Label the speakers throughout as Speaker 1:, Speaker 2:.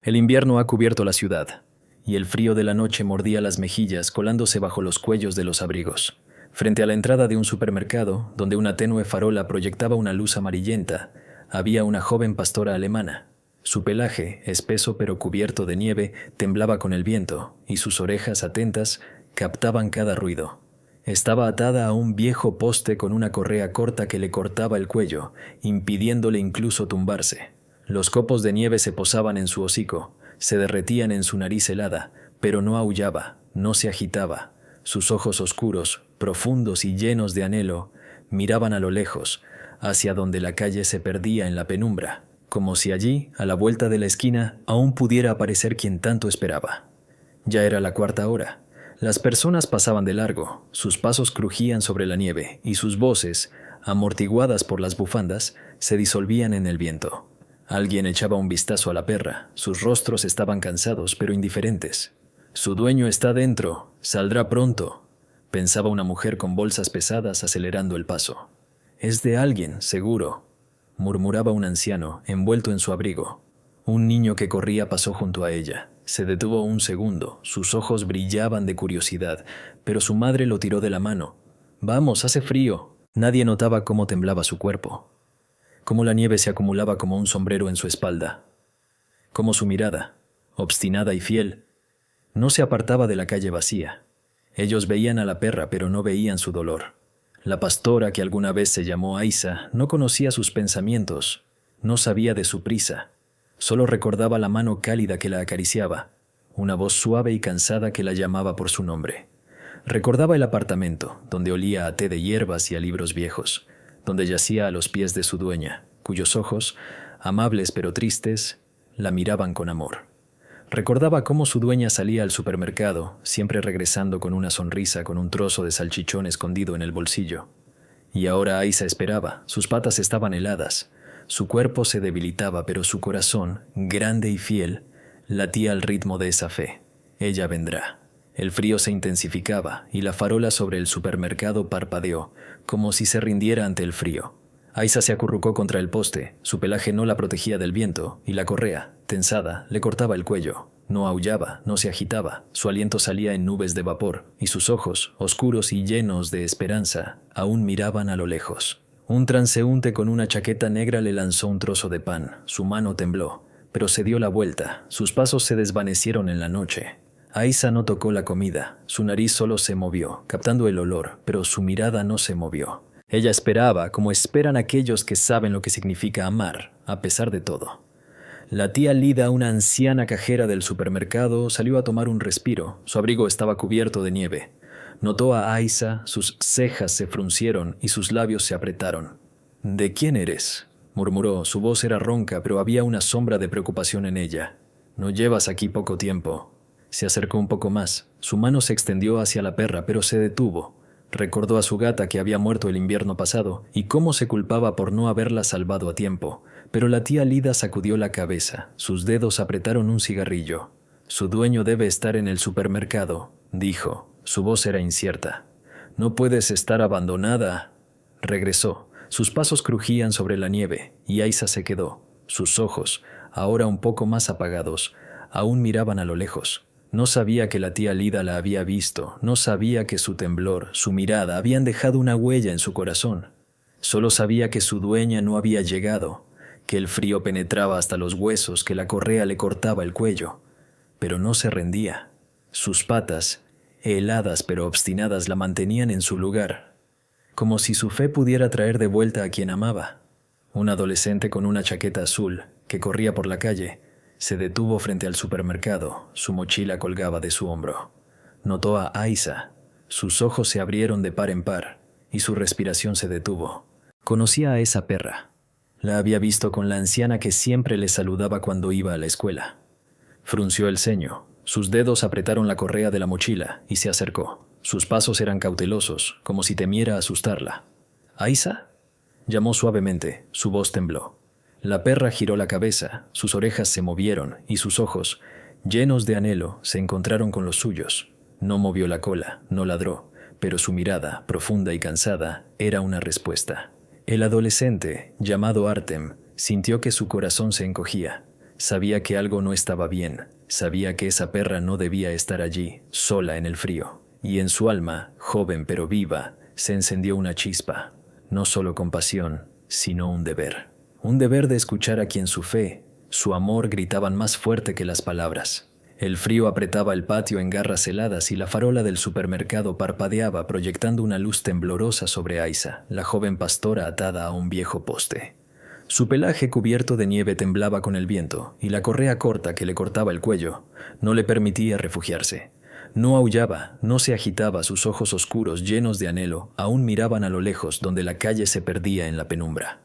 Speaker 1: El invierno ha cubierto la ciudad, y el frío de la noche mordía las mejillas colándose bajo los cuellos de los abrigos. Frente a la entrada de un supermercado, donde una tenue farola proyectaba una luz amarillenta, había una joven pastora alemana. Su pelaje, espeso pero cubierto de nieve, temblaba con el viento, y sus orejas atentas captaban cada ruido. Estaba atada a un viejo poste con una correa corta que le cortaba el cuello, impidiéndole incluso tumbarse. Los copos de nieve se posaban en su hocico, se derretían en su nariz helada, pero no aullaba, no se agitaba. Sus ojos oscuros, profundos y llenos de anhelo, miraban a lo lejos, hacia donde la calle se perdía en la penumbra, como si allí, a la vuelta de la esquina, aún pudiera aparecer quien tanto esperaba. Ya era la cuarta hora. Las personas pasaban de largo, sus pasos crujían sobre la nieve y sus voces, amortiguadas por las bufandas, se disolvían en el viento. Alguien echaba un vistazo a la perra, sus rostros estaban cansados pero indiferentes. «Su dueño está dentro, saldrá pronto», pensaba una mujer con bolsas pesadas acelerando el paso. «Es de alguien, seguro», murmuraba un anciano, envuelto en su abrigo. Un niño que corría pasó junto a ella. Se detuvo un segundo, sus ojos brillaban de curiosidad, pero su madre lo tiró de la mano. «Vamos, hace frío». Nadie notaba cómo temblaba su cuerpo, cómo la nieve se acumulaba como un sombrero en su espalda, cómo su mirada, obstinada y fiel, no se apartaba de la calle vacía. Ellos veían a la perra, pero no veían su dolor. La pastora, que alguna vez se llamó Aisa, no conocía sus pensamientos, no sabía de su prisa. Solo recordaba la mano cálida que la acariciaba, una voz suave y cansada que la llamaba por su nombre. Recordaba el apartamento, donde olía a té de hierbas y a libros viejos, donde yacía a los pies de su dueña, cuyos ojos, amables pero tristes, la miraban con amor. Recordaba cómo su dueña salía al supermercado, siempre regresando con una sonrisa con un trozo de salchichón escondido en el bolsillo. Y ahora Aisa esperaba, sus patas estaban heladas, su cuerpo se debilitaba, pero su corazón, grande y fiel, latía al ritmo de esa fe. Ella vendrá. El frío se intensificaba y la farola sobre el supermercado parpadeó, como si se rindiera ante el frío. Aisa se acurrucó contra el poste, su pelaje no la protegía del viento, y la correa, tensada, le cortaba el cuello. No aullaba, no se agitaba, su aliento salía en nubes de vapor, y sus ojos, oscuros y llenos de esperanza, aún miraban a lo lejos. Un transeúnte con una chaqueta negra le lanzó un trozo de pan, su mano tembló, pero se dio la vuelta, sus pasos se desvanecieron en la noche. Aisa no tocó la comida, su nariz solo se movió, captando el olor, pero su mirada no se movió. Ella esperaba, como esperan aquellos que saben lo que significa amar, a pesar de todo. La tía Lida, una anciana cajera del supermercado, salió a tomar un respiro. Su abrigo estaba cubierto de nieve. Notó a Aisa, sus cejas se fruncieron y sus labios se apretaron. «¿De quién eres?», murmuró. Su voz era ronca, pero había una sombra de preocupación en ella. «No llevas aquí poco tiempo». Se acercó un poco más. Su mano se extendió hacia la perra, pero se detuvo. Recordó a su gata que había muerto el invierno pasado y cómo se culpaba por no haberla salvado a tiempo. Pero la tía Lida sacudió la cabeza. Sus dedos apretaron un cigarrillo. «Su dueño debe estar en el supermercado», dijo. Su voz era incierta. «No puedes estar abandonada». Regresó. Sus pasos crujían sobre la nieve y Aisa se quedó. Sus ojos, ahora un poco más apagados, aún miraban a lo lejos. No sabía que la tía Lida la había visto, no sabía que su temblor, su mirada habían dejado una huella en su corazón. Solo sabía que su dueña no había llegado, que el frío penetraba hasta los huesos, que la correa le cortaba el cuello. Pero no se rendía. Sus patas, heladas pero obstinadas, la mantenían en su lugar, como si su fe pudiera traer de vuelta a quien amaba. Un adolescente con una chaqueta azul, que corría por la calle, se detuvo frente al supermercado, su mochila colgaba de su hombro. Notó a Aisa, sus ojos se abrieron de par en par y su respiración se detuvo. Conocía a esa perra. La había visto con la anciana que siempre le saludaba cuando iba a la escuela. Frunció el ceño, sus dedos apretaron la correa de la mochila y se acercó. Sus pasos eran cautelosos, como si temiera asustarla. «¿Aisa?», llamó suavemente, su voz tembló. La perra giró la cabeza, sus orejas se movieron y sus ojos, llenos de anhelo, se encontraron con los suyos. No movió la cola, no ladró, pero su mirada, profunda y cansada, era una respuesta. El adolescente, llamado Artem, sintió que su corazón se encogía. Sabía que algo no estaba bien. Sabía que esa perra no debía estar allí, sola en el frío. Y en su alma, joven pero viva, se encendió una chispa. No solo compasión, sino un deber. Un deber de escuchar a quien su fe, su amor gritaban más fuerte que las palabras. El frío apretaba el patio en garras heladas y la farola del supermercado parpadeaba proyectando una luz temblorosa sobre Aiza, la joven pastora atada a un viejo poste. Su pelaje cubierto de nieve temblaba con el viento y la correa corta que le cortaba el cuello no le permitía refugiarse. No aullaba, no se agitaba, sus ojos oscuros llenos de anhelo aún miraban a lo lejos donde la calle se perdía en la penumbra.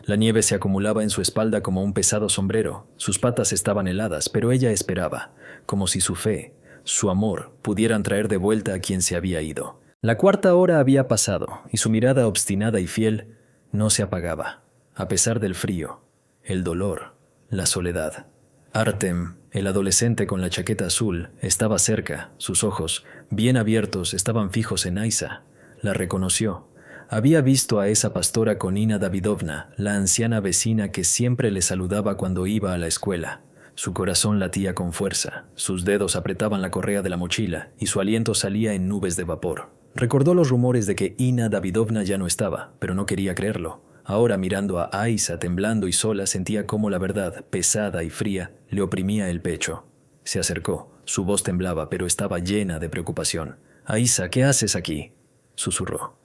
Speaker 1: La nieve se acumulaba en su espalda como un pesado sombrero, sus patas estaban heladas, pero ella esperaba, como si su fe, su amor, pudieran traer de vuelta a quien se había ido. La cuarta hora había pasado, y su mirada obstinada y fiel no se apagaba, a pesar del frío, el dolor, la soledad. Artem, el adolescente con la chaqueta azul, estaba cerca, sus ojos, bien abiertos, estaban fijos en Aiza. La reconoció. Había visto a esa pastora con Nina Davidovna, la anciana vecina que siempre le saludaba cuando iba a la escuela. Su corazón latía con fuerza, sus dedos apretaban la correa de la mochila y su aliento salía en nubes de vapor. Recordó los rumores de que Nina Davidovna ya no estaba, pero no quería creerlo. Ahora, mirando a Aiza temblando y sola, sentía cómo la verdad, pesada y fría, le oprimía el pecho. Se acercó. Su voz temblaba, pero estaba llena de preocupación. «Aiza, ¿qué haces aquí?», susurró.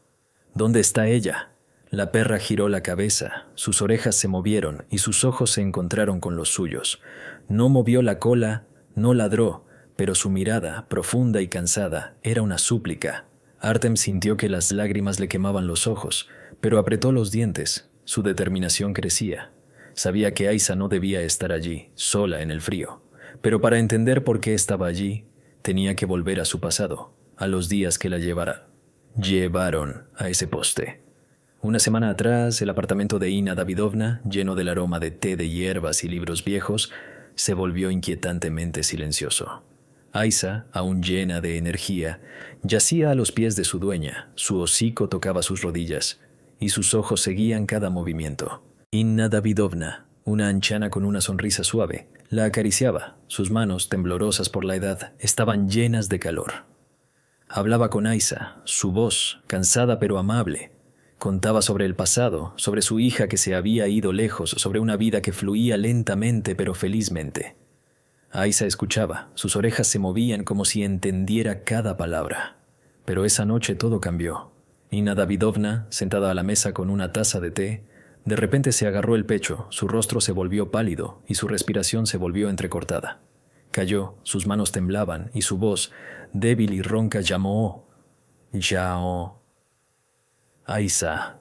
Speaker 1: «¿Dónde está ella?». La perra giró la cabeza, sus orejas se movieron y sus ojos se encontraron con los suyos. No movió la cola, no ladró, pero su mirada, profunda y cansada, era una súplica. Artem sintió que las lágrimas le quemaban los ojos, pero apretó los dientes. Su determinación crecía. Sabía que Aiza no debía estar allí, sola en el frío. Pero para entender por qué estaba allí, tenía que volver a su pasado, a los días que la llevaron a ese poste. Una semana atrás, el apartamento de Nina Davidovna, lleno del aroma de té de hierbas y libros viejos, se volvió inquietantemente silencioso. Aiza, aún llena de energía, yacía a los pies de su dueña, su hocico tocaba sus rodillas, y sus ojos seguían cada movimiento. Nina Davidovna, una anciana con una sonrisa suave, la acariciaba. Sus manos, temblorosas por la edad, estaban llenas de calor. Hablaba con Aiza, su voz, cansada pero amable. Contaba sobre el pasado, sobre su hija que se había ido lejos, sobre una vida que fluía lentamente pero felizmente. Aiza escuchaba, sus orejas se movían como si entendiera cada palabra. Pero esa noche todo cambió. Nina Davidovna, sentada a la mesa con una taza de té, de repente se agarró el pecho, su rostro se volvió pálido y su respiración se volvió entrecortada. Cayó, sus manos temblaban y su voz, débil y ronca, llamó «Yao». «Aiza».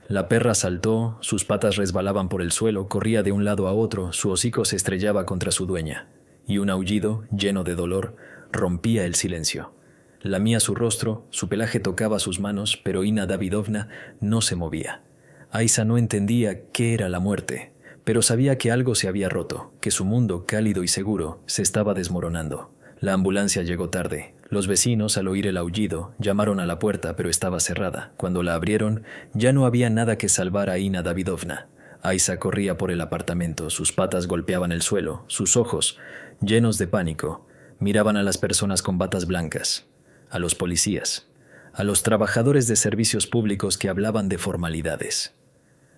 Speaker 1: La perra saltó, sus patas resbalaban por el suelo, corría de un lado a otro, su hocico se estrellaba contra su dueña, y un aullido, lleno de dolor, rompía el silencio. Lamía su rostro, su pelaje tocaba sus manos, pero Nina Davidovna no se movía. Aiza no entendía qué era la muerte, pero sabía que algo se había roto, que su mundo cálido y seguro se estaba desmoronando. La ambulancia llegó tarde. Los vecinos, al oír el aullido, llamaron a la puerta, pero estaba cerrada. Cuando la abrieron, ya no había nada que salvar a Nina Davidovna. Aiza corría por el apartamento, sus patas golpeaban el suelo, sus ojos, llenos de pánico, miraban a las personas con batas blancas, a los policías, a los trabajadores de servicios públicos que hablaban de formalidades.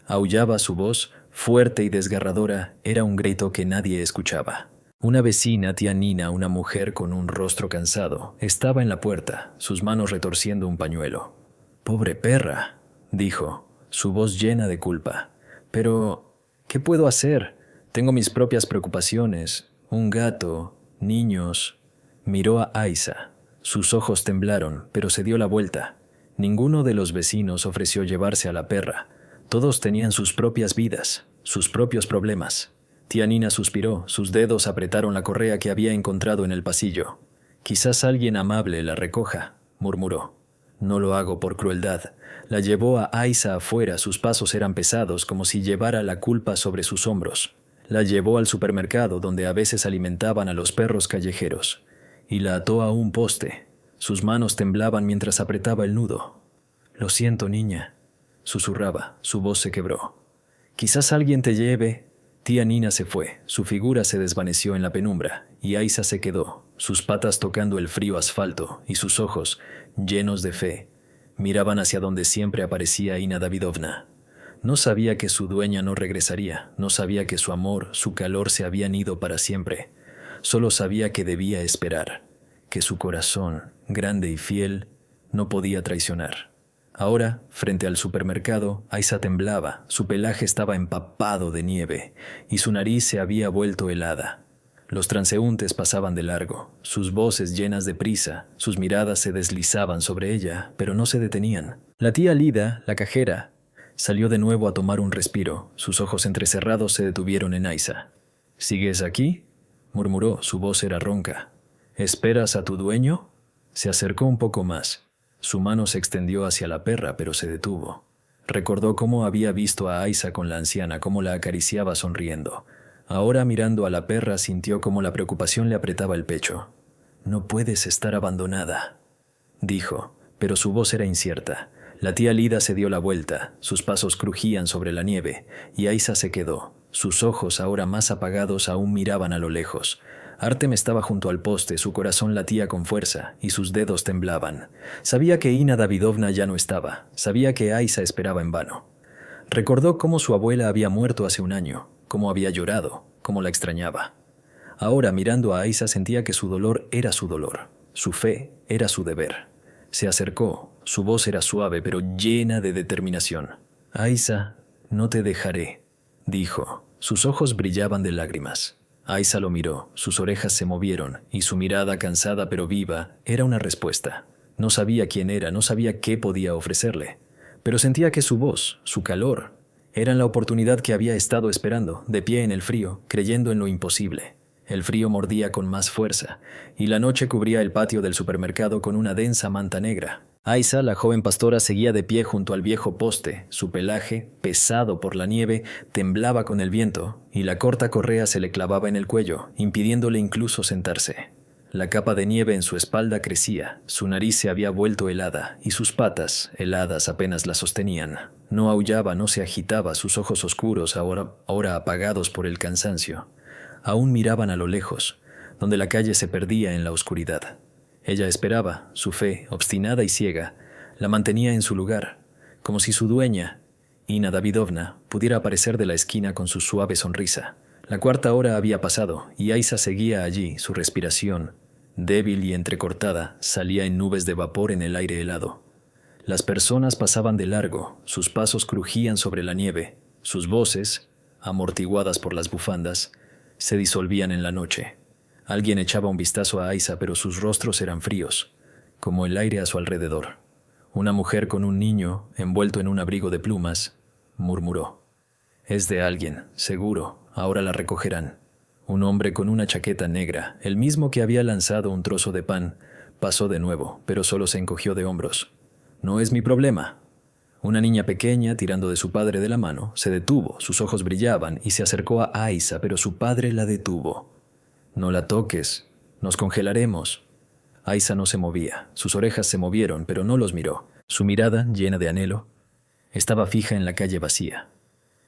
Speaker 1: Aullaba su voz, fuerte y desgarradora, era un grito que nadie escuchaba. Una vecina, tía Nina, una mujer con un rostro cansado, estaba en la puerta, sus manos retorciendo un pañuelo. «Pobre perra», dijo, su voz llena de culpa. «Pero, ¿qué puedo hacer? Tengo mis propias preocupaciones, un gato, niños». Miró a Aiza. Sus ojos temblaron, pero se dio la vuelta. Ninguno de los vecinos ofreció llevarse a la perra. Todos tenían sus propias vidas, sus propios problemas. Tía Nina suspiró, sus dedos apretaron la correa que había encontrado en el pasillo. «Quizás alguien amable la recoja», murmuró. «No lo hago por crueldad». La llevó a Aiza afuera, sus pasos eran pesados, como si llevara la culpa sobre sus hombros. La llevó al supermercado, donde a veces alimentaban a los perros callejeros, y la ató a un poste. Sus manos temblaban mientras apretaba el nudo. «Lo siento, niña», susurraba, su voz se quebró. «Quizás alguien te lleve». Tía Nina se fue, su figura se desvaneció en la penumbra, y Aisa se quedó, sus patas tocando el frío asfalto, y sus ojos, llenos de fe, miraban hacia donde siempre aparecía Ina Davidovna. No sabía que su dueña no regresaría, no sabía que su amor, su calor se habían ido para siempre. Solo sabía que debía esperar, que su corazón, grande y fiel, no podía traicionar. Ahora, frente al supermercado, Aisa temblaba, su pelaje estaba empapado de nieve, y su nariz se había vuelto helada. Los transeúntes pasaban de largo, sus voces llenas de prisa, sus miradas se deslizaban sobre ella, pero no se detenían. La tía Lida, la cajera, salió de nuevo a tomar un respiro, sus ojos entrecerrados se detuvieron en Aisa. ¿Sigues aquí?, murmuró, su voz era ronca. ¿Esperas a tu dueño? Se acercó un poco más. Su mano se extendió hacia la perra, pero se detuvo. Recordó cómo había visto a Aisa con la anciana, cómo la acariciaba sonriendo. Ahora, mirando a la perra, sintió cómo la preocupación le apretaba el pecho. «No puedes estar abandonada», dijo, pero su voz era incierta. La tía Lida se dio la vuelta, sus pasos crujían sobre la nieve, y Aisa se quedó. Sus ojos, ahora más apagados, aún miraban a lo lejos. Artem estaba junto al poste, su corazón latía con fuerza, y sus dedos temblaban. Sabía que Ina Davidovna ya no estaba, sabía que Aisa esperaba en vano. Recordó cómo su abuela había muerto hace un año, cómo había llorado, cómo la extrañaba. Ahora, mirando a Aisa, sentía que su dolor era su dolor, su fe era su deber. Se acercó, su voz era suave pero llena de determinación. «Aisa, no te dejaré», dijo. Sus ojos brillaban de lágrimas. Aisa lo miró, sus orejas se movieron, y su mirada, cansada pero viva, era una respuesta. No sabía quién era, no sabía qué podía ofrecerle, pero sentía que su voz, su calor, eran la oportunidad que había estado esperando, de pie en el frío, creyendo en lo imposible. El frío mordía con más fuerza, y la noche cubría el patio del supermercado con una densa manta negra. Aisa, la joven pastora, seguía de pie junto al viejo poste. Su pelaje, pesado por la nieve, temblaba con el viento, y la corta correa se le clavaba en el cuello, impidiéndole incluso sentarse. La capa de nieve en su espalda crecía, su nariz se había vuelto helada, y sus patas, heladas, apenas la sostenían. No aullaba, no se agitaba, sus ojos oscuros, ahora apagados por el cansancio, aún miraban a lo lejos, donde la calle se perdía en la oscuridad. Ella esperaba, su fe, obstinada y ciega, la mantenía en su lugar, como si su dueña, Ina Davidovna, pudiera aparecer de la esquina con su suave sonrisa. La cuarta hora había pasado, y Aisa seguía allí, su respiración, débil y entrecortada, salía en nubes de vapor en el aire helado. Las personas pasaban de largo, sus pasos crujían sobre la nieve, sus voces, amortiguadas por las bufandas, se disolvían en la noche. Alguien echaba un vistazo a Aisa, pero sus rostros eran fríos, como el aire a su alrededor. Una mujer con un niño, envuelto en un abrigo de plumas, murmuró. «Es de alguien, seguro, ahora la recogerán». Un hombre con una chaqueta negra, el mismo que había lanzado un trozo de pan, pasó de nuevo, pero solo se encogió de hombros. «No es mi problema». Una niña pequeña, tirando de su padre de la mano, se detuvo, sus ojos brillaban y se acercó a Aisa, pero su padre la detuvo. «No la toques, nos congelaremos». Aisa no se movía, sus orejas se movieron, pero no los miró. Su mirada, llena de anhelo, estaba fija en la calle vacía,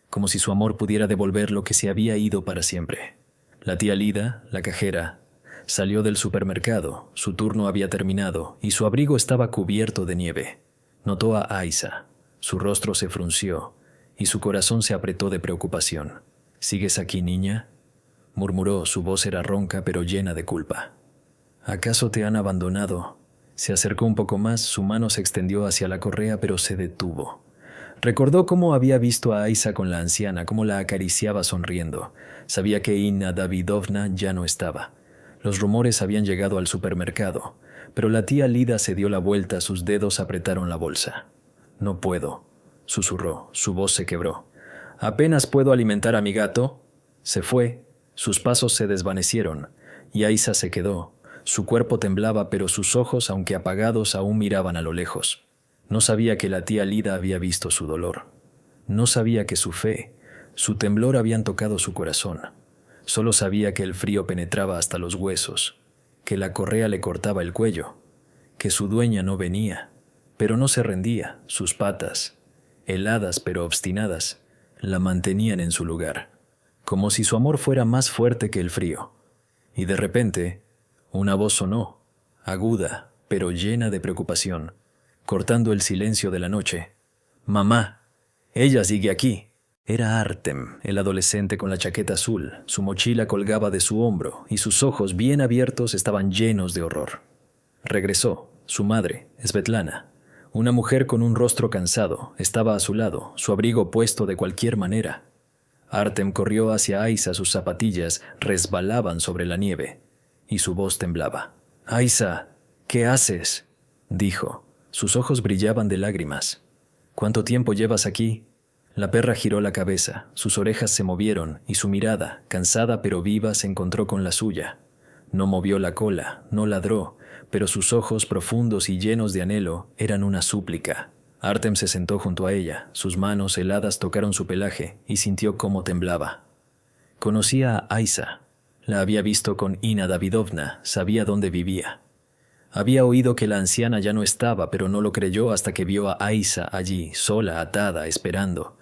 Speaker 1: como si su amor pudiera devolver lo que se había ido para siempre. La tía Lida, la cajera, salió del supermercado, su turno había terminado y su abrigo estaba cubierto de nieve. Notó a Aisa, su rostro se frunció y su corazón se apretó de preocupación. «¿Sigues aquí, niña?», murmuró, su voz era ronca pero llena de culpa. «¿Acaso te han abandonado?». Se acercó un poco más, su mano se extendió hacia la correa pero se detuvo. Recordó cómo había visto a Aisa con la anciana, cómo la acariciaba sonriendo. Sabía que Ina Davidovna ya no estaba. Los rumores habían llegado al supermercado, pero la tía Lida se dio la vuelta, sus dedos apretaron la bolsa. «No puedo», susurró, su voz se quebró. «Apenas puedo alimentar a mi gato». Se fue, sus pasos se desvanecieron, y Aisa se quedó. Su cuerpo temblaba, pero sus ojos, aunque apagados, aún miraban a lo lejos. No sabía que la tía Lida había visto su dolor. No sabía que su fe, su temblor habían tocado su corazón. Solo sabía que el frío penetraba hasta los huesos, que la correa le cortaba el cuello, que su dueña no venía, pero no se rendía. Sus patas, heladas pero obstinadas, la mantenían en su lugar. como si su amor fuera más fuerte que el frío. Y de repente, una voz sonó, aguda, pero llena de preocupación, cortando el silencio de la noche. «Mamá, ella sigue aquí». Era Artem, el adolescente con la chaqueta azul. Su mochila colgaba de su hombro y sus ojos bien abiertos estaban llenos de horror. Regresó. Su madre, Svetlana, una mujer con un rostro cansado, estaba a su lado, su abrigo puesto de cualquier manera. Artem corrió hacia Aisa, sus zapatillas resbalaban sobre la nieve y su voz temblaba. «Aisa, ¿qué haces?», dijo. Sus ojos brillaban de lágrimas. «¿Cuánto tiempo llevas aquí?». La perra giró la cabeza, sus orejas se movieron y su mirada, cansada pero viva, se encontró con la suya. No movió la cola, no ladró, pero sus ojos profundos y llenos de anhelo eran una súplica. Artem se sentó junto a ella, sus manos heladas tocaron su pelaje y sintió cómo temblaba. Conocía a Aisa, la había visto con Ina Davidovna, sabía dónde vivía. Había oído que la anciana ya no estaba, pero no lo creyó hasta que vio a Aisa allí, sola, atada, esperando.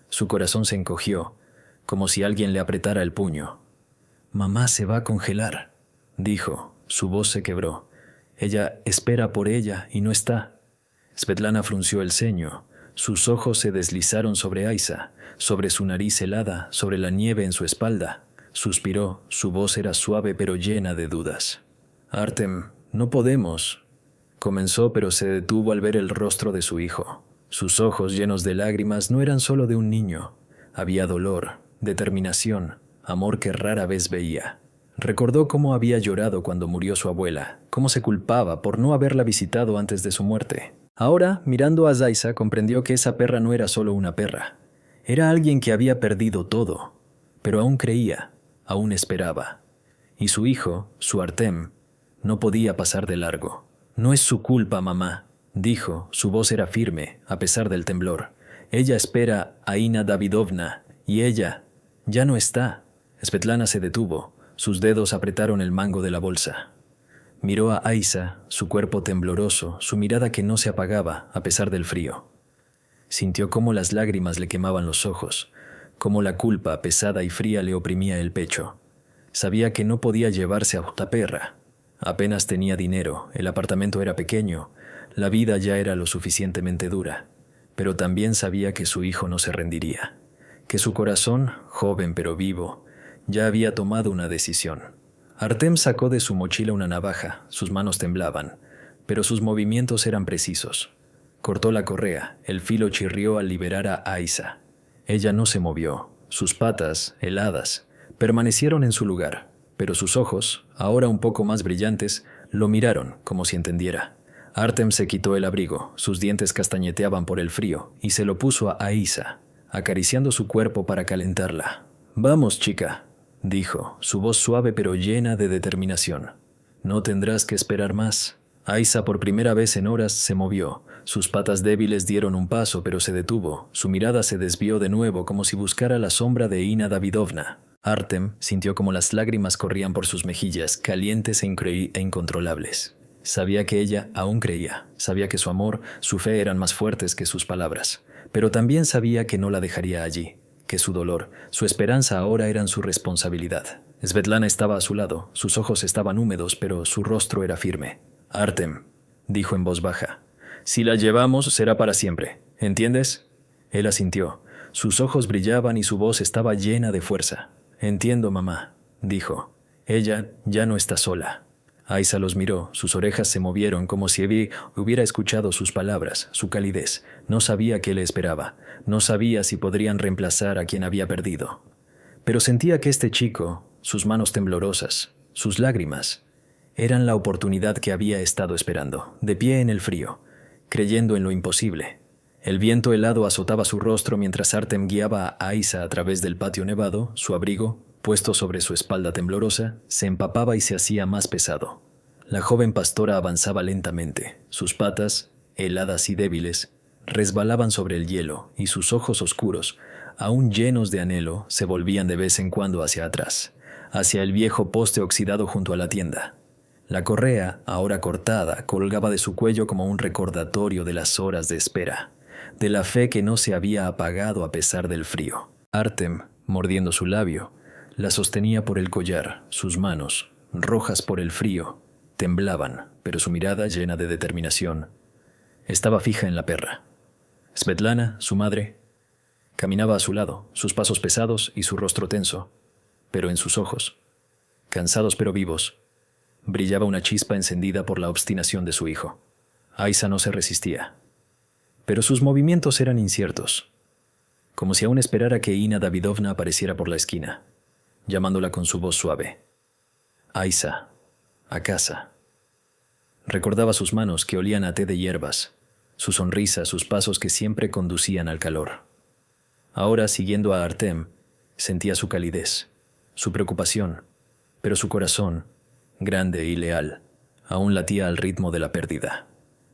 Speaker 1: Su corazón se encogió, como si alguien le apretara el puño. «Mamá se va a congelar», dijo. Su voz se quebró. «Ella espera por ella y no está». Svetlana frunció el ceño. Sus ojos se deslizaron sobre Aisa, sobre su nariz helada, sobre la nieve en su espalda. Suspiró, su voz era suave pero llena de dudas. «Artem, no podemos», comenzó, pero se detuvo al ver el rostro de su hijo. Sus ojos llenos de lágrimas no eran solo de un niño. Había dolor, determinación, amor que rara vez veía. Recordó cómo había llorado cuando murió su abuela, cómo se culpaba por no haberla visitado antes de su muerte. Ahora, mirando a Zaisa, comprendió que esa perra no era solo una perra. Era alguien que había perdido todo, pero aún creía, aún esperaba. Y su hijo, su Artem, no podía pasar de largo. «No es su culpa, mamá», dijo. Su voz era firme, a pesar del temblor. «Ella espera a Ina Davidovna, y ella ya no está». Svetlana se detuvo. Sus dedos apretaron el mango de la bolsa. Miró a Aisa, su cuerpo tembloroso, su mirada que no se apagaba, a pesar del frío. Sintió cómo las lágrimas le quemaban los ojos, cómo la culpa, pesada y fría, le oprimía el pecho. Sabía que no podía llevarse a otra perra. Apenas tenía dinero, el apartamento era pequeño, la vida ya era lo suficientemente dura, pero también sabía que su hijo no se rendiría, que su corazón, joven pero vivo, ya había tomado una decisión. Artem sacó de su mochila una navaja, sus manos temblaban, pero sus movimientos eran precisos. Cortó la correa, el filo chirrió al liberar a Aisa. Ella no se movió, sus patas, heladas, permanecieron en su lugar, pero sus ojos, ahora un poco más brillantes, lo miraron como si entendiera. Artem se quitó el abrigo, sus dientes castañeteaban por el frío, y se lo puso a Aisa, acariciando su cuerpo para calentarla. «Vamos, chica», dijo, su voz suave pero llena de determinación. «No tendrás que esperar más». Aisa, por primera vez en horas, se movió. Sus patas débiles dieron un paso, pero se detuvo. Su mirada se desvió de nuevo, como si buscara la sombra de Ina Davidovna. Artem sintió como las lágrimas corrían por sus mejillas, calientes e incontrolables. Sabía que ella aún creía, sabía que su amor, su fe eran más fuertes que sus palabras, pero también sabía que no la dejaría allí, que su dolor, su esperanza ahora eran su responsabilidad. Svetlana estaba a su lado, sus ojos estaban húmedos, pero su rostro era firme. «Artem», dijo en voz baja, «si la llevamos será para siempre, ¿entiendes?». Él asintió, sus ojos brillaban y su voz estaba llena de fuerza. «Entiendo, mamá», dijo, «ella ya no está sola». Aisa los miró, sus orejas se movieron como si hubiera escuchado sus palabras, su calidez. No sabía qué le esperaba, no sabía si podrían reemplazar a quien había perdido. Pero sentía que este chico, sus manos temblorosas, sus lágrimas, eran la oportunidad que había estado esperando, de pie en el frío, creyendo en lo imposible. El viento helado azotaba su rostro mientras Artem guiaba a Aisa a través del patio nevado. Su abrigo, puesto sobre su espalda temblorosa, se empapaba y se hacía más pesado. La joven pastora avanzaba lentamente. Sus patas, heladas y débiles, resbalaban sobre el hielo y sus ojos oscuros, aún llenos de anhelo, se volvían de vez en cuando hacia atrás, hacia el viejo poste oxidado junto a la tienda. La correa, ahora cortada, colgaba de su cuello como un recordatorio de las horas de espera, de la fe que no se había apagado a pesar del frío. Artem mordiendo su labio. La sostenía por el collar, sus manos, rojas por el frío, temblaban, pero su mirada, llena de determinación, estaba fija en la perra. Svetlana, su madre, caminaba a su lado, sus pasos pesados y su rostro tenso, pero en sus ojos, cansados pero vivos, brillaba una chispa encendida por la obstinación de su hijo. Aisa no se resistía, pero sus movimientos eran inciertos, como si aún esperara que Ina Davidovna apareciera por la esquina, llamándola con su voz suave. Aisa, a casa. Recordaba sus manos que olían a té de hierbas, su sonrisa, sus pasos que siempre conducían al calor. Ahora, siguiendo a Artem, sentía su calidez, su preocupación, pero su corazón, grande y leal, aún latía al ritmo de la pérdida.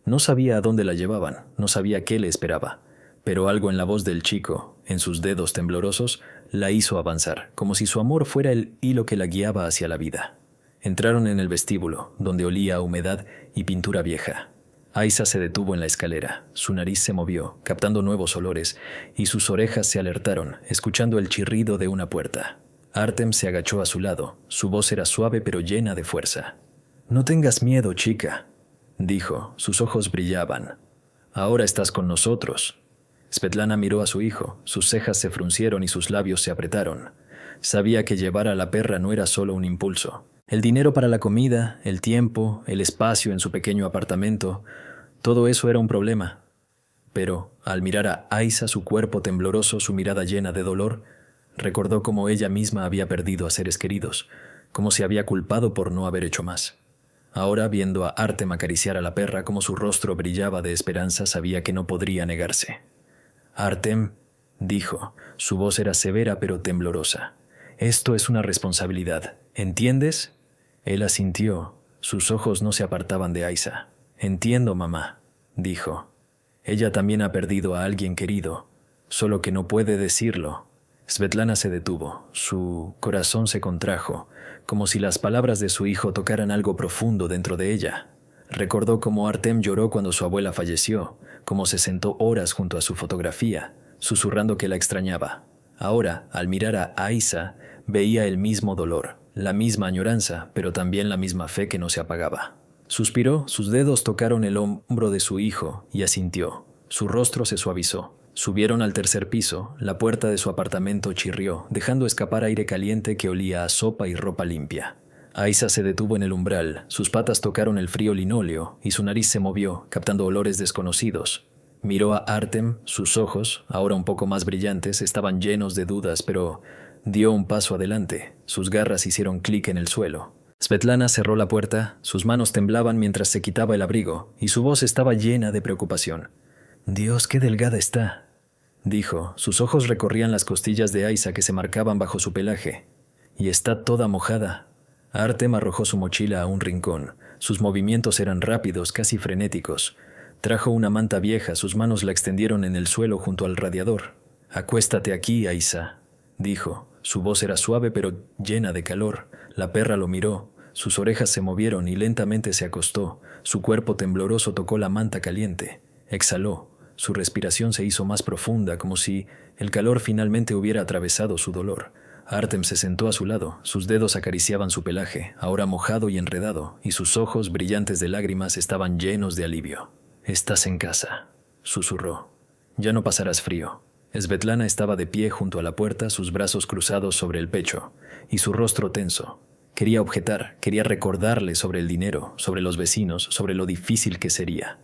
Speaker 1: No sabía a dónde la llevaban, no sabía qué le esperaba, pero algo en la voz del chico, en sus dedos temblorosos, la hizo avanzar, como si su amor fuera el hilo que la guiaba hacia la vida. Entraron en el vestíbulo, donde olía a humedad y pintura vieja. Aisa se detuvo en la escalera, su nariz se movió, captando nuevos olores, y sus orejas se alertaron, escuchando el chirrido de una puerta. Artem se agachó a su lado, su voz era suave pero llena de fuerza. «No tengas miedo, chica», dijo, sus ojos brillaban. «Ahora estás con nosotros». Svetlana miró a su hijo, sus cejas se fruncieron y sus labios se apretaron. Sabía que llevar a la perra no era solo un impulso. El dinero para la comida, el tiempo, el espacio en su pequeño apartamento, todo eso era un problema. Pero, al mirar a Aisa, su cuerpo tembloroso, su mirada llena de dolor, recordó cómo ella misma había perdido a seres queridos, cómo se había culpado por no haber hecho más. Ahora, viendo a Artem acariciar a la perra, cómo su rostro brillaba de esperanza, sabía que no podría negarse. «Artem», dijo, su voz era severa pero temblorosa. «Esto es una responsabilidad, ¿entiendes?» Él asintió, sus ojos no se apartaban de Aisa. «Entiendo, mamá», dijo. «Ella también ha perdido a alguien querido, solo que no puede decirlo». Svetlana se detuvo, su corazón se contrajo, como si las palabras de su hijo tocaran algo profundo dentro de ella. Recordó cómo Artem lloró cuando su abuela falleció, cómo se sentó horas junto a su fotografía, susurrando que la extrañaba. Ahora, al mirar a Aisa, veía el mismo dolor, la misma añoranza, pero también la misma fe que no se apagaba. Suspiró, sus dedos tocaron el hombro de su hijo y asintió. Su rostro se suavizó. Subieron al tercer piso, la puerta de su apartamento chirrió, dejando escapar aire caliente que olía a sopa y ropa limpia. Aisa se detuvo en el umbral, sus patas tocaron el frío linóleo y su nariz se movió, captando olores desconocidos. Miró a Artem, sus ojos, ahora un poco más brillantes, estaban llenos de dudas, pero dio un paso adelante. Sus garras hicieron clic en el suelo. Svetlana cerró la puerta, sus manos temblaban mientras se quitaba el abrigo, y su voz estaba llena de preocupación. «Dios, qué delgada está», dijo. Sus ojos recorrían las costillas de Aisa que se marcaban bajo su pelaje. «Y está toda mojada». Artem arrojó su mochila a un rincón. Sus movimientos eran rápidos, casi frenéticos. Trajo una manta vieja, sus manos la extendieron en el suelo junto al radiador. «Acuéstate aquí, Aisa», dijo. Su voz era suave pero llena de calor. La perra lo miró. Sus orejas se movieron y lentamente se acostó. Su cuerpo tembloroso tocó la manta caliente. Exhaló. Su respiración se hizo más profunda, como si el calor finalmente hubiera atravesado su dolor. Artem se sentó a su lado, sus dedos acariciaban su pelaje, ahora mojado y enredado, y sus ojos, brillantes de lágrimas, estaban llenos de alivio. «Estás en casa», susurró. «Ya no pasarás frío». Svetlana estaba de pie junto a la puerta, sus brazos cruzados sobre el pecho, y su rostro tenso. Quería objetar, quería recordarle sobre el dinero, sobre los vecinos, sobre lo difícil que sería.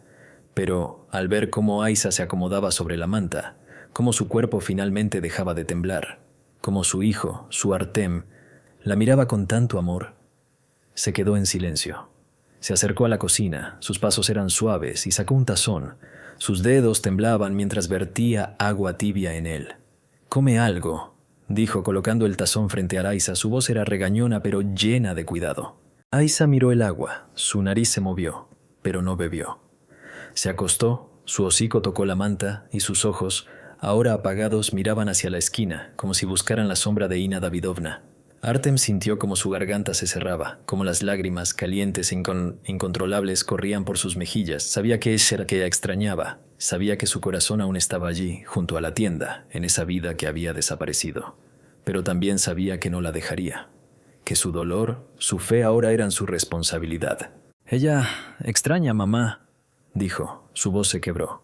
Speaker 1: Pero, al ver cómo Aisa se acomodaba sobre la manta, cómo su cuerpo finalmente dejaba de temblar, cómo su hijo, su Artem, la miraba con tanto amor, se quedó en silencio. Se acercó a la cocina, sus pasos eran suaves y sacó un tazón. Sus dedos temblaban mientras vertía agua tibia en él. «Come algo», dijo colocando el tazón frente a Aisa. Su voz era regañona pero llena de cuidado. Aisa miró el agua, su nariz se movió, pero no bebió. Se acostó, su hocico tocó la manta y sus ojos, ahora apagados, miraban hacia la esquina, como si buscaran la sombra de Ina Davidovna. Artem sintió como su garganta se cerraba, como las lágrimas, calientes e incontrolables, corrían por sus mejillas. Sabía que ella era que ella extrañaba. Sabía que su corazón aún estaba allí, junto a la tienda, en esa vida que había desaparecido. pero también sabía que no la dejaría, que su dolor, su fe ahora eran su responsabilidad. «Ella extraña a mamá», dijo. Su voz se quebró.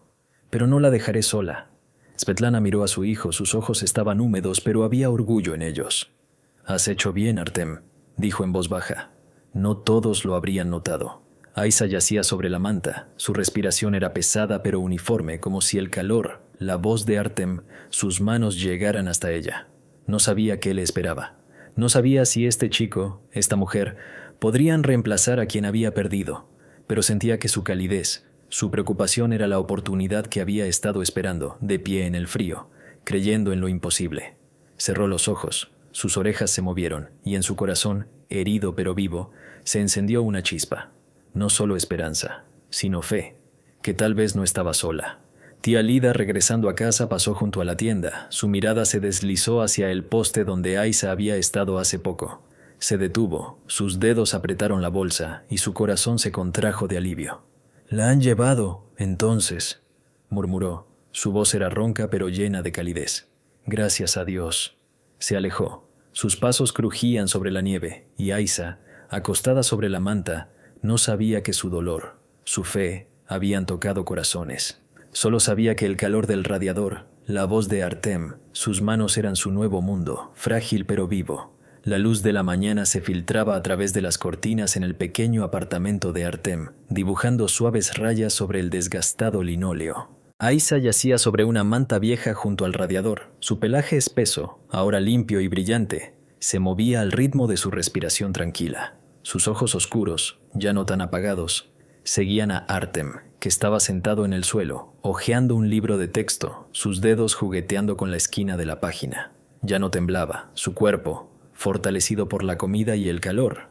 Speaker 1: «Pero no la dejaré sola». Svetlana miró a su hijo, sus ojos estaban húmedos, pero había orgullo en ellos. «Has hecho bien, Artem», dijo en voz baja. No todos lo habrían notado. Aisa yacía sobre la manta. Su respiración era pesada pero uniforme, como si el calor, la voz de Artem, sus manos llegaran hasta ella. No sabía qué le esperaba. No sabía si este chico, esta mujer, podrían reemplazar a quien había perdido, pero sentía que su calidez, su preocupación era la oportunidad que había estado esperando, de pie en el frío, creyendo en lo imposible. Cerró los ojos, sus orejas se movieron, y en su corazón, herido pero vivo, se encendió una chispa. No solo esperanza, sino fe, que tal vez no estaba sola. Tía Lida, regresando a casa, pasó junto a la tienda. Su mirada se deslizó hacia el poste donde Aisa había estado hace poco. Se detuvo, sus dedos apretaron la bolsa y su corazón se contrajo de alivio. «La han llevado, entonces», murmuró. Su voz era ronca pero llena de calidez. «Gracias a Dios». Se alejó. Sus pasos crujían sobre la nieve y Aisa, acostada sobre la manta, no sabía que su dolor, su fe, habían tocado corazones. Solo sabía que el calor del radiador, la voz de Artem, sus manos eran su nuevo mundo, frágil pero vivo. La luz de la mañana se filtraba a través de las cortinas en el pequeño apartamento de Artem, dibujando suaves rayas sobre el desgastado linóleo. Aisa yacía sobre una manta vieja junto al radiador. Su pelaje espeso, ahora limpio y brillante, se movía al ritmo de su respiración tranquila. Sus ojos oscuros, ya no tan apagados, seguían a Artem, que estaba sentado en el suelo, hojeando un libro de texto, sus dedos jugueteando con la esquina de la página. Ya no temblaba, su cuerpo, fortalecido por la comida y el calor,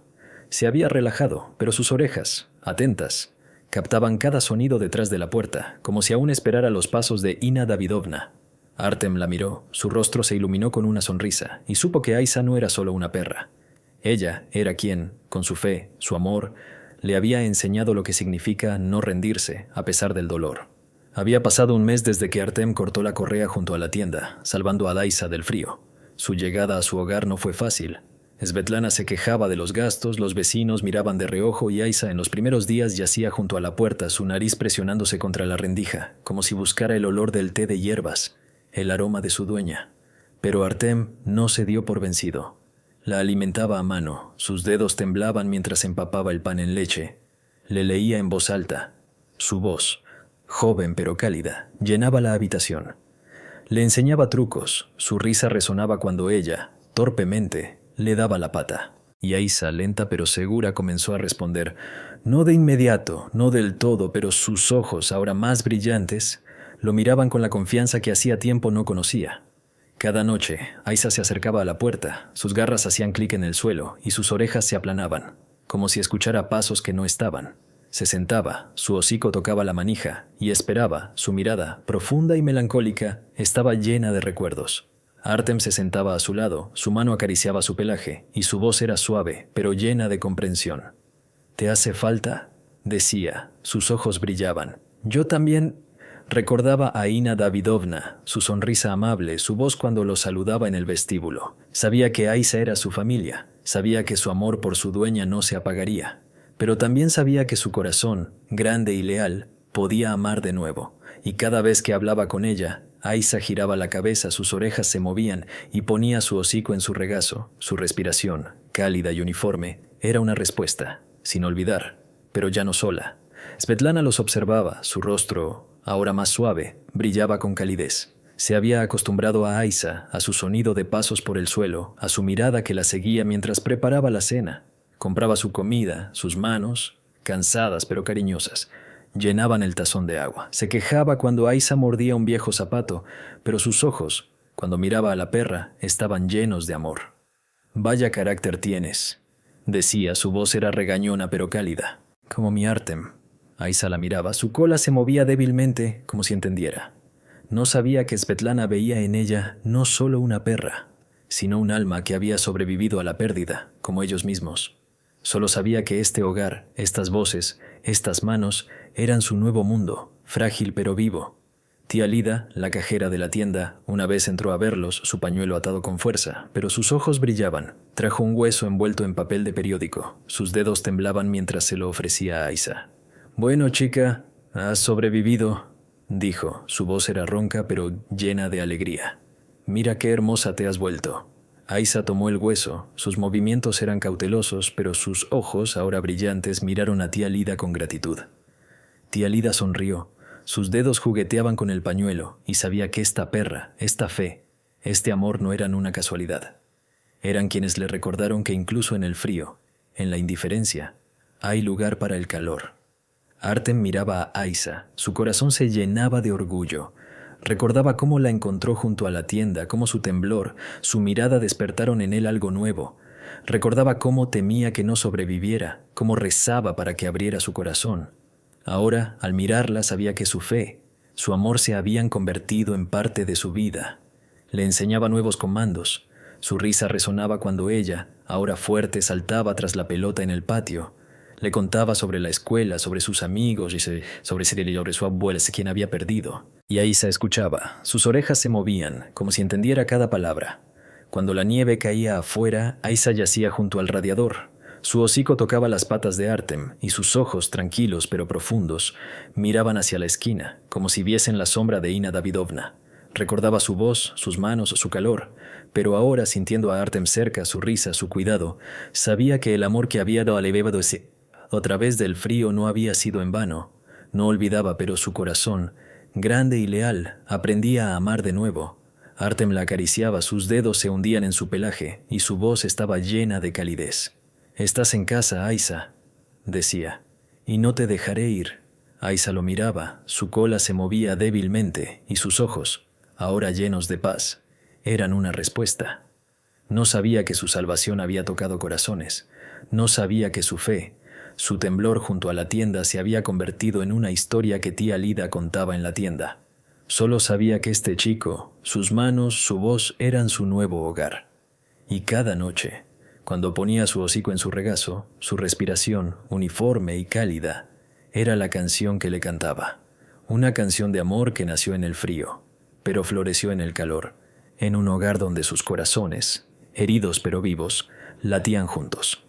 Speaker 1: se había relajado, pero sus orejas, atentas, captaban cada sonido detrás de la puerta, como si aún esperara los pasos de Ina Davidovna. Artem la miró, su rostro se iluminó con una sonrisa, y supo que Aisa no era solo una perra. Ella era quien, con su fe, su amor, le había enseñado lo que significa no rendirse, a pesar del dolor. Había pasado un mes desde que Artem cortó la correa junto a la tienda, salvando a Daisa del frío. Su llegada a su hogar no fue fácil. Svetlana se quejaba de los gastos, los vecinos miraban de reojo y Aisa en los primeros días yacía junto a la puerta, su nariz presionándose contra la rendija, como si buscara el olor del té de hierbas, el aroma de su dueña. Pero Artem no se dio por vencido. La alimentaba a mano, sus dedos temblaban mientras empapaba el pan en leche. Le leía en voz alta. Su voz, joven pero cálida, llenaba la habitación. Le enseñaba trucos, su risa resonaba cuando ella, torpemente, le daba la pata. Y Aisa, lenta pero segura, comenzó a responder. No de inmediato, no del todo, pero sus ojos, ahora más brillantes, lo miraban con la confianza que hacía tiempo no conocía. Cada noche, Aisa se acercaba a la puerta, sus garras hacían clic en el suelo y sus orejas se aplanaban, como si escuchara pasos que no estaban. Se sentaba, su hocico tocaba la manija y esperaba, su mirada, profunda y melancólica, estaba llena de recuerdos. Artem se sentaba a su lado, su mano acariciaba su pelaje y su voz era suave, pero llena de comprensión. «¿Te hace falta?», decía, sus ojos brillaban. «Yo también». Recordaba a Ina Davidovna, su sonrisa amable, su voz cuando lo saludaba en el vestíbulo. Sabía que Aisa era su familia, sabía que su amor por su dueña no se apagaría, pero también sabía que su corazón, grande y leal, podía amar de nuevo, y cada vez que hablaba con ella, Aisa giraba la cabeza, sus orejas se movían y ponía su hocico en su regazo. Su respiración, cálida y uniforme, era una respuesta, sin olvidar, pero ya no sola. Svetlana los observaba, su rostro, ahora más suave, brillaba con calidez. Se había acostumbrado a Aisa, a su sonido de pasos por el suelo, a su mirada que la seguía mientras preparaba la cena. Compraba su comida, sus manos, cansadas pero cariñosas, llenaban el tazón de agua. Se quejaba cuando Aisa mordía un viejo zapato, pero sus ojos, cuando miraba a la perra, estaban llenos de amor. «Vaya carácter tienes», decía, su voz era regañona pero cálida. «Como mi Artem». Aisa la miraba, su cola se movía débilmente, como si entendiera. No sabía que Svetlana veía en ella no solo una perra, sino un alma que había sobrevivido a la pérdida, como ellos mismos. Solo sabía que este hogar, estas voces, estas manos, eran su nuevo mundo, frágil pero vivo. Tía Lida, la cajera de la tienda, una vez entró a verlos, su pañuelo atado con fuerza, pero sus ojos brillaban. Trajo un hueso envuelto en papel de periódico. Sus dedos temblaban mientras se lo ofrecía a Aiza. «Bueno, chica, has sobrevivido», dijo. Su voz era ronca pero llena de alegría. «Mira qué hermosa te has vuelto». Aiza tomó el hueso. Sus movimientos eran cautelosos, pero sus ojos, ahora brillantes, miraron a tía Lida con gratitud. Tía Lida sonrió. Sus dedos jugueteaban con el pañuelo y sabía que esta perra, esta fe, este amor no eran una casualidad. Eran quienes le recordaron que incluso en el frío, en la indiferencia, hay lugar para el calor. Artem miraba a Aiza. Su corazón se llenaba de orgullo. Recordaba cómo la encontró junto a la tienda, cómo su temblor, su mirada despertaron en él algo nuevo. Recordaba cómo temía que no sobreviviera, cómo rezaba para que abriera su corazón. Ahora, al mirarla, sabía que su fe, su amor se habían convertido en parte de su vida. Le enseñaba nuevos comandos. Su risa resonaba cuando ella, ahora fuerte, saltaba tras la pelota en el patio. Le contaba sobre la escuela, sobre sus amigos y sobre su abuela, quien había perdido. Y Aiza escuchaba. Sus orejas se movían, como si entendiera cada palabra. Cuando la nieve caía afuera, Aiza yacía junto al radiador. Su hocico tocaba las patas de Artem y sus ojos, tranquilos pero profundos, miraban hacia la esquina, como si viesen la sombra de Ina Davidovna. Recordaba su voz, sus manos, su calor, pero ahora, sintiendo a Artem cerca, su risa, su cuidado, sabía que el amor que había dado a través del frío no había sido en vano. No olvidaba, pero su corazón, grande y leal, aprendía a amar de nuevo. Artem la acariciaba, sus dedos se hundían en su pelaje y su voz estaba llena de calidez. «Estás en casa, Aiza», decía, «y no te dejaré ir». Aiza lo miraba, su cola se movía débilmente y sus ojos, ahora llenos de paz, eran una respuesta. No sabía que su salvación había tocado corazones, no sabía que su fe, su temblor junto a la tienda se había convertido en una historia que tía Lida contaba en la tienda. Solo sabía que este chico, sus manos, su voz eran su nuevo hogar. Y cada noche, cuando ponía su hocico en su regazo, su respiración, uniforme y cálida, era la canción que le cantaba. Una canción de amor que nació en el frío, pero floreció en el calor, en un hogar donde sus corazones, heridos pero vivos, latían juntos.